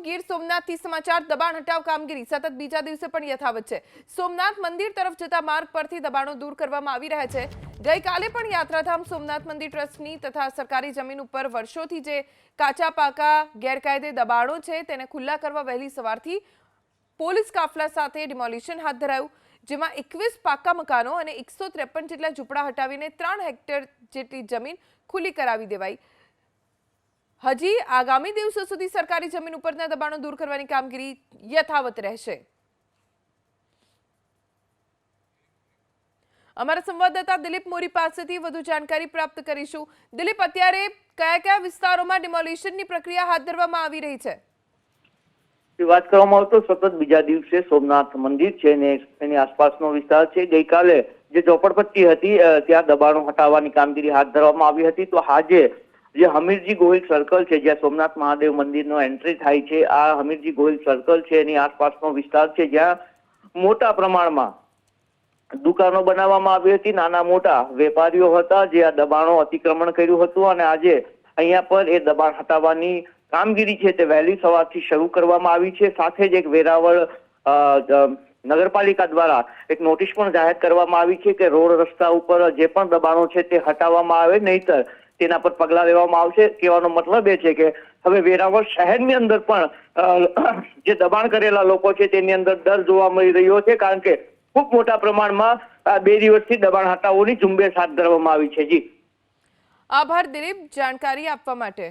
ગીર સોમનાથથી સમાચાર દબાણ હટાવ કામગીરી સતત બીજા દિવસે પણ યથાવત છે। સોમનાથ મંદિર તરફ જતા માર્ગ પરથી દબાણો દૂર કરવામાં આવી રહ્યા છે। ગઈકાલે પણ યાત્રાધામ સોમનાથ મંદિર ટ્રસ્ટની તથા સરકારી જમીન ઉપર વર્ષોથી જે કાચા પાકા ગેરકાયદે દબાણો છે તેને ખુલ્લા કરવા વહેલી સવારથી પોલીસ કાફલા સાથે ડિમોલિશન હાથ ધરાયું, જેમાં 21 પાકા મકાનો અને 153 જેટલા ઝૂંપડા હટાવીને 3 હેક્ટર જેટલી જમીન ખુલ્લી કરાવી દેવાઈ। હજી આગામી દિવસો સુધી સરકારી જમીન ઉપરના દબાણો દૂર કરવાની કામગીરી યથાવત રહેશે। અમારા સંવાદદાતા દિલીપ મોરી પાસેથી વધુ જાણકારી પ્રાપ્ત કરીશું। દિલીપ, અત્યારે કયા કયા વિસ્તારોમાં ડિમોલિશનની પ્રક્રિયા હાથ ધરવામાં આવી રહી છે? વાત કરવામાં આવે તો સતત બીજા દિવસે સોમનાથ મંદિર છે ને એની આસપાસનો વિસ્તાર છે, ગઈકાલે જે ઝોપડપટ્ટી હતી ત્યાં દબાણો હટાવવાની કામગીરી હાથ ધરવામાં આવી હતી। તો આજે જે હમીરજી ગોહિલ સર્કલ છે, જ્યાં સોમનાથ મહાદેવ મંદિરનો એન્ટ્રી થાય છે, આ હમીરજી ગોહિલ સર્કલ છે એની આસપાસનો વિસ્તાર છે, જ્યાં મોટા પ્રમાણમાં દુકાનો બનાવવામાં આવી હતી। નાના મોટા વેપારીઓ હતા જે આ દબાણો અતિક્રમણ કર્યું હતું અને આજે અહીંયા પર એ દબાણ હટાવવાની કામગીરી છે તે વહેલી સવારથી શરૂ કરવામાં આવી છે। સાથે જ એક વેરાવળ નગરપાલિકા દ્વારા એક નોટિસ પણ જાહેર કરવામાં આવી છે કે રોડ રસ્તા ઉપર જે પણ દબાણો છે તે હટાવવામાં આવે, નહીતર તેના પર પગલા લેવામાં આવશે। કહેવાનો મતલબ એ છે કે હવે વેરાવળ શહેરની અંદર પણ જે દબાણ કરેલા લોકો છે તેની અંદર ડર જોવા મળી રહ્યો છે, કારણ કે ખૂબ મોટા પ્રમાણમાં 2 દિવસથી દબાણ હટાવવાની ઝુંબેશ હાથ ધરવામાં આવી છે। જી, આભાર દિલીપ, જાણકારી આપવા માટે।